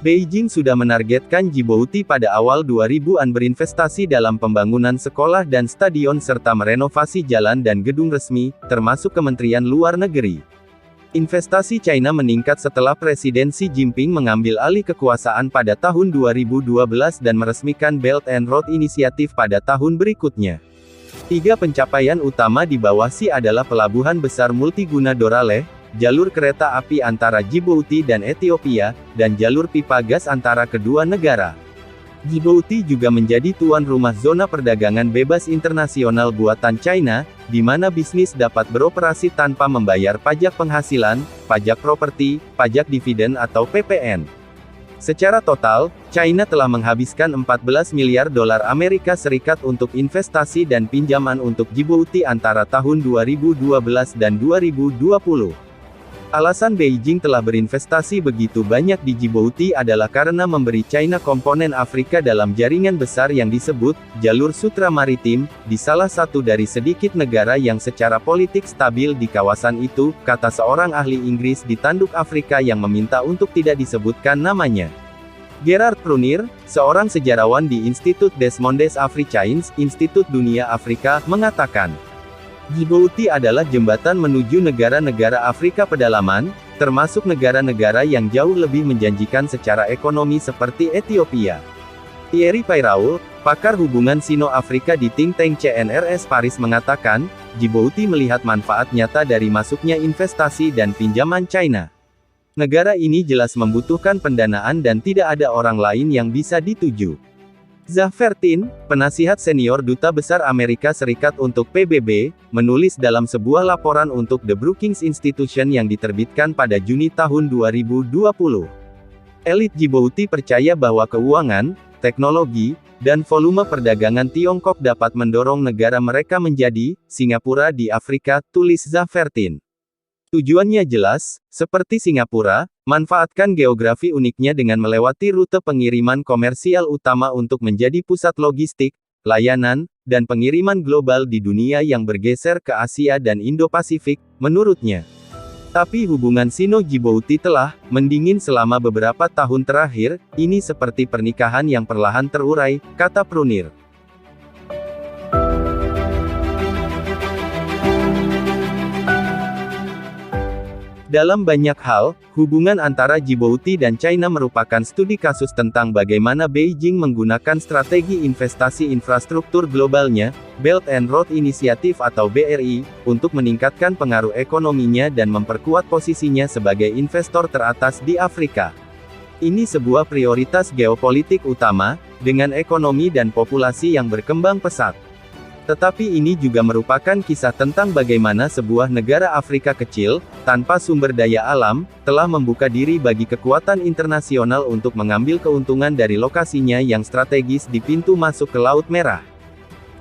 Beijing sudah menargetkan Djibouti pada awal 2000-an berinvestasi dalam pembangunan sekolah dan stadion serta merenovasi jalan dan gedung resmi, termasuk Kementerian Luar Negeri. Investasi China meningkat setelah Presiden Xi Jinping mengambil alih kekuasaan pada tahun 2012 dan meresmikan Belt and Road Initiative pada tahun berikutnya. 3 pencapaian utama di bawah Xi adalah pelabuhan besar multiguna Doraleh, jalur kereta api antara Djibouti dan Ethiopia, dan jalur pipa gas antara kedua negara. Djibouti juga menjadi tuan rumah zona perdagangan bebas internasional buatan China, di mana bisnis dapat beroperasi tanpa membayar pajak penghasilan, pajak properti, pajak dividen atau PPN. Secara total, China telah menghabiskan 14 miliar dolar Amerika Serikat untuk investasi dan pinjaman untuk Djibouti antara tahun 2012 dan 2020. Alasan Beijing telah berinvestasi begitu banyak di Djibouti adalah karena memberi China komponen Afrika dalam jaringan besar yang disebut Jalur Sutra Maritim, di salah satu dari sedikit negara yang secara politik stabil di kawasan itu, kata seorang ahli Inggris di tanduk Afrika yang meminta untuk tidak disebutkan namanya. Gerard Prunier, seorang sejarawan di Institut des Mondes Africains, Institut Dunia Afrika, mengatakan, Djibouti adalah jembatan menuju negara-negara Afrika pedalaman, termasuk negara-negara yang jauh lebih menjanjikan secara ekonomi seperti Ethiopia. Thierry Pairault, pakar hubungan Sino-Afrika di think tank CNRS Paris mengatakan, Djibouti melihat manfaat nyata dari masuknya investasi dan pinjaman China. Negara ini jelas membutuhkan pendanaan dan tidak ada orang lain yang bisa dituju. Zaffertin, penasihat senior Duta Besar Amerika Serikat untuk PBB, menulis dalam sebuah laporan untuk The Brookings Institution yang diterbitkan pada Juni tahun 2020. Elit Djibouti percaya bahwa keuangan, teknologi, dan volume perdagangan Tiongkok dapat mendorong negara mereka menjadi Singapura di Afrika, tulis Zaffertin. Tujuannya jelas, seperti Singapura, manfaatkan geografi uniknya dengan melewati rute pengiriman komersial utama untuk menjadi pusat logistik, layanan, dan pengiriman global di dunia yang bergeser ke Asia dan Indo-Pasifik, menurutnya. Tapi hubungan Sino-Djibouti telah mendingin selama beberapa tahun terakhir, ini seperti pernikahan yang perlahan terurai, kata Prunier. Dalam banyak hal, hubungan antara Djibouti dan China merupakan studi kasus tentang bagaimana Beijing menggunakan strategi investasi infrastruktur globalnya, Belt and Road Initiative atau BRI, untuk meningkatkan pengaruh ekonominya dan memperkuat posisinya sebagai investor teratas di Afrika. Ini sebuah prioritas geopolitik utama, dengan ekonomi dan populasi yang berkembang pesat. Tetapi ini juga merupakan kisah tentang bagaimana sebuah negara Afrika kecil, tanpa sumber daya alam, telah membuka diri bagi kekuatan internasional untuk mengambil keuntungan dari lokasinya yang strategis di pintu masuk ke Laut Merah.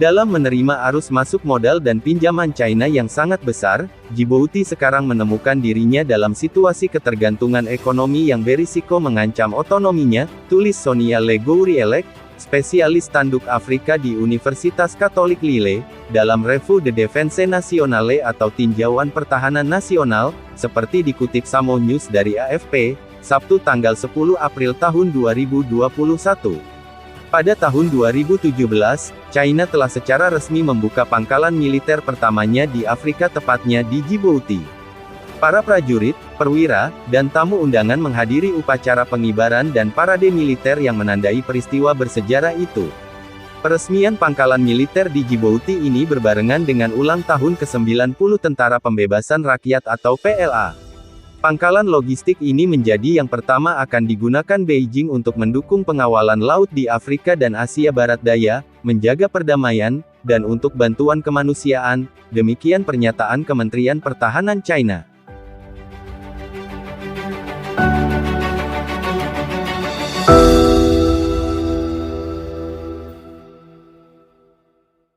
Dalam menerima arus masuk modal dan pinjaman China yang sangat besar, Djibouti sekarang menemukan dirinya dalam situasi ketergantungan ekonomi yang berisiko mengancam otonominya, tulis Sonia Le Gourielec, spesialis tanduk Afrika di Universitas Katolik Lille, dalam Revue de Défense Nationale atau Tinjauan Pertahanan Nasional, seperti dikutip Samo News dari AFP, Sabtu tanggal 10 April tahun 2021. Pada tahun 2017, China telah secara resmi membuka pangkalan militer pertamanya di Afrika tepatnya di Djibouti. Para prajurit, perwira, dan tamu undangan menghadiri upacara pengibaran dan parade militer yang menandai peristiwa bersejarah itu. Peresmian pangkalan militer di Djibouti ini berbarengan dengan ulang tahun ke-90 Tentara Pembebasan Rakyat atau PLA. Pangkalan logistik ini menjadi yang pertama akan digunakan Beijing untuk mendukung pengawalan laut di Afrika dan Asia Barat Daya, menjaga perdamaian, dan untuk bantuan kemanusiaan, demikian pernyataan Kementerian Pertahanan China.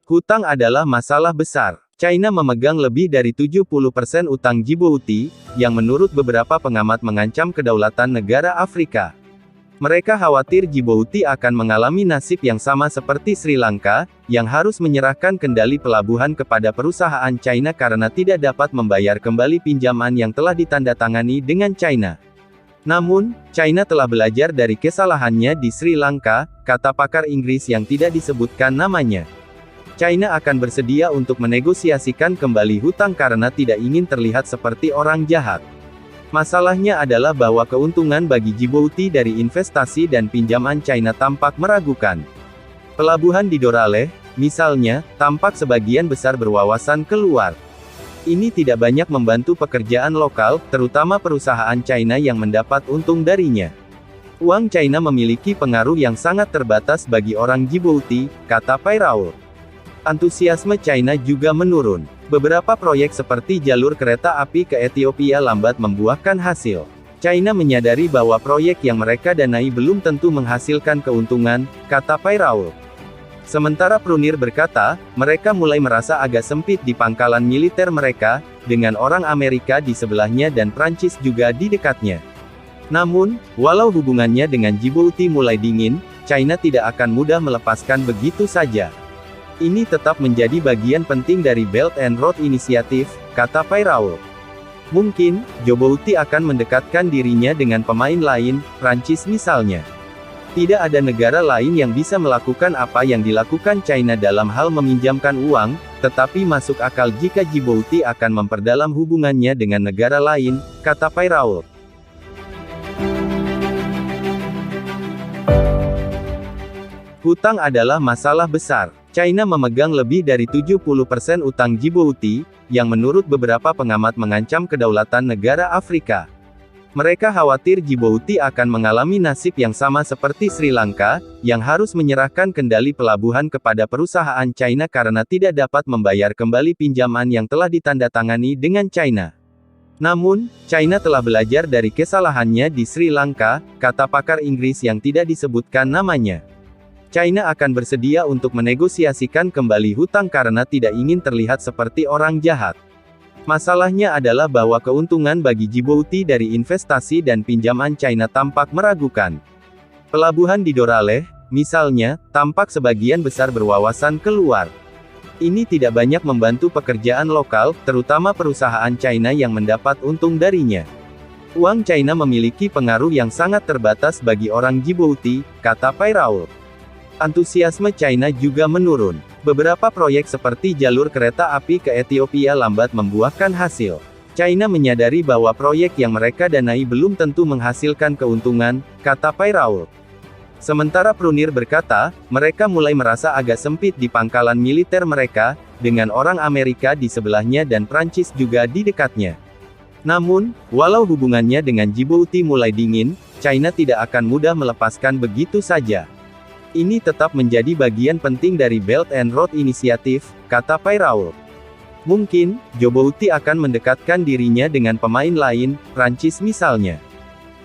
Hutang adalah masalah besar. China memegang lebih dari 70% utang Djibouti, yang menurut beberapa pengamat mengancam kedaulatan negara Afrika. Mereka khawatir Djibouti akan mengalami nasib yang sama seperti Sri Lanka, yang harus menyerahkan kendali pelabuhan kepada perusahaan China karena tidak dapat membayar kembali pinjaman yang telah ditandatangani dengan China. Namun, China telah belajar dari kesalahannya di Sri Lanka, kata pakar Inggris yang tidak disebutkan namanya. China akan bersedia untuk menegosiasikan kembali hutang karena tidak ingin terlihat seperti orang jahat. Masalahnya adalah bahwa keuntungan bagi Djibouti dari investasi dan pinjaman China tampak meragukan. Pelabuhan di Doraleh, misalnya, tampak sebagian besar berwawasan keluar. Ini tidak banyak membantu pekerjaan lokal, terutama perusahaan China yang mendapat untung darinya. Uang China memiliki pengaruh yang sangat terbatas bagi orang Djibouti, kata Pairaul. Antusiasme China juga menurun. Beberapa proyek seperti jalur kereta api ke Ethiopia lambat membuahkan hasil. China menyadari bahwa proyek yang mereka danai belum tentu menghasilkan keuntungan, kata Pairaul. Sementara Prunir berkata, mereka mulai merasa agak sempit di pangkalan militer mereka, dengan orang Amerika di sebelahnya dan Prancis juga di dekatnya. Namun, walau hubungannya dengan Djibouti mulai dingin, China tidak akan mudah melepaskan begitu saja. Ini tetap menjadi bagian penting dari Belt and Road Initiative, kata Pairaul. Mungkin, Djibouti akan mendekatkan dirinya dengan pemain lain, Prancis misalnya. Tidak ada negara lain yang bisa melakukan apa yang dilakukan China dalam hal meminjamkan uang, tetapi masuk akal jika Djibouti akan memperdalam hubungannya dengan negara lain, kata Pairaul. Hutang adalah masalah besar. China memegang lebih dari 70% utang Djibouti, yang menurut beberapa pengamat mengancam kedaulatan negara Afrika. Mereka khawatir Djibouti akan mengalami nasib yang sama seperti Sri Lanka, yang harus menyerahkan kendali pelabuhan kepada perusahaan China karena tidak dapat membayar kembali pinjaman yang telah ditandatangani dengan China. Namun, China telah belajar dari kesalahannya di Sri Lanka, kata pakar Inggris yang tidak disebutkan namanya. China akan bersedia untuk menegosiasikan kembali hutang karena tidak ingin terlihat seperti orang jahat. Masalahnya adalah bahwa keuntungan bagi Djibouti dari investasi dan pinjaman China tampak meragukan. Pelabuhan di Doraleh, misalnya, tampak sebagian besar berwawasan keluar. Ini tidak banyak membantu pekerjaan lokal, terutama perusahaan China yang mendapat untung darinya. Uang China memiliki pengaruh yang sangat terbatas bagi orang Djibouti, kata Pairaul. Antusiasme China juga menurun. Beberapa proyek seperti jalur kereta api ke Ethiopia lambat membuahkan hasil. China menyadari bahwa proyek yang mereka danai belum tentu menghasilkan keuntungan, kata Pairaul. Sementara Prunir berkata, mereka mulai merasa agak sempit di pangkalan militer mereka, dengan orang Amerika di sebelahnya dan Prancis juga di dekatnya. Namun, walau hubungannya dengan Djibouti mulai dingin, China tidak akan mudah melepaskan begitu saja. Ini tetap menjadi bagian penting dari Belt and Road Initiative, kata Pairaul. Mungkin, Djibouti akan mendekatkan dirinya dengan pemain lain, Prancis misalnya.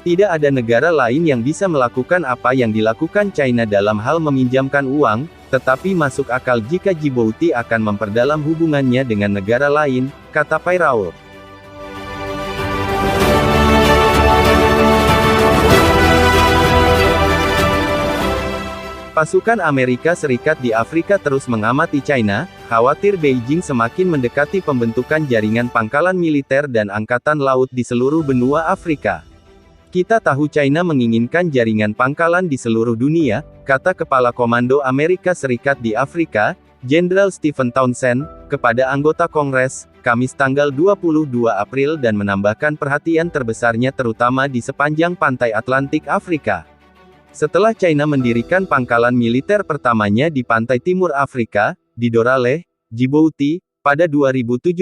Tidak ada negara lain yang bisa melakukan apa yang dilakukan China dalam hal meminjamkan uang, tetapi masuk akal jika Djibouti akan memperdalam hubungannya dengan negara lain, kata Pairaul. Pasukan Amerika Serikat di Afrika terus mengamati China, khawatir Beijing semakin mendekati pembentukan jaringan pangkalan militer dan angkatan laut di seluruh benua Afrika. Kita tahu China menginginkan jaringan pangkalan di seluruh dunia, kata Kepala Komando Amerika Serikat di Afrika, Jenderal Stephen Townsend, kepada anggota Kongres, Kamis tanggal 22 April dan menambahkan perhatian terbesarnya terutama di sepanjang pantai Atlantik Afrika. Setelah China mendirikan pangkalan militer pertamanya di pantai timur Afrika, di Doraleh, Djibouti, pada 2017,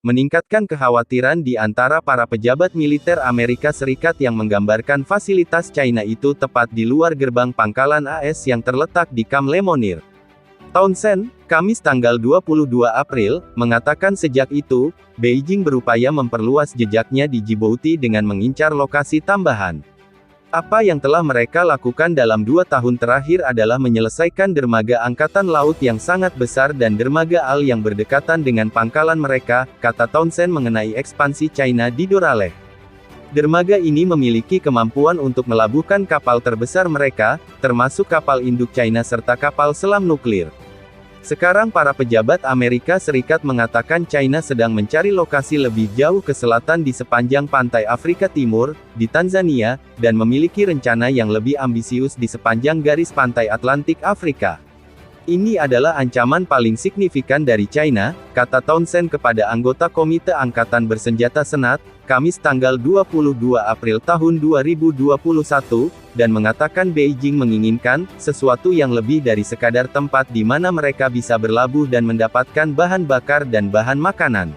meningkatkan kekhawatiran di antara para pejabat militer Amerika Serikat yang menggambarkan fasilitas China itu tepat di luar gerbang pangkalan AS yang terletak di Camp Lemonnier. Townsend, Kamis tanggal 22 April, mengatakan sejak itu, Beijing berupaya memperluas jejaknya di Djibouti dengan mengincar lokasi tambahan. Apa yang telah mereka lakukan dalam 2 tahun terakhir adalah menyelesaikan dermaga angkatan laut yang sangat besar dan dermaga AL yang berdekatan dengan pangkalan mereka, kata Townsend mengenai ekspansi China di Doraleh. Dermaga ini memiliki kemampuan untuk melabuhkan kapal terbesar mereka, termasuk kapal induk China serta kapal selam nuklir. Sekarang para pejabat Amerika Serikat mengatakan China sedang mencari lokasi lebih jauh ke selatan di sepanjang pantai Afrika Timur, di Tanzania, dan memiliki rencana yang lebih ambisius di sepanjang garis pantai Atlantik Afrika. Ini adalah ancaman paling signifikan dari China, kata Townsend kepada anggota Komite Angkatan Bersenjata Senat, Kamis tanggal 22 April tahun 2021, dan mengatakan Beijing menginginkan sesuatu yang lebih dari sekadar tempat di mana mereka bisa berlabuh dan mendapatkan bahan bakar dan bahan makanan.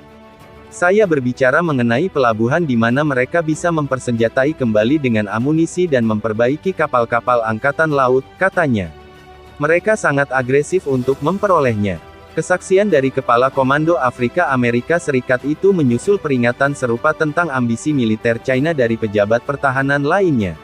Saya berbicara mengenai pelabuhan di mana mereka bisa mempersenjatai kembali dengan amunisi dan memperbaiki kapal-kapal angkatan laut, katanya. Mereka sangat agresif untuk memperolehnya. Kesaksian dari Kepala Komando Afrika Amerika Serikat itu menyusul peringatan serupa tentang ambisi militer China dari pejabat pertahanan lainnya.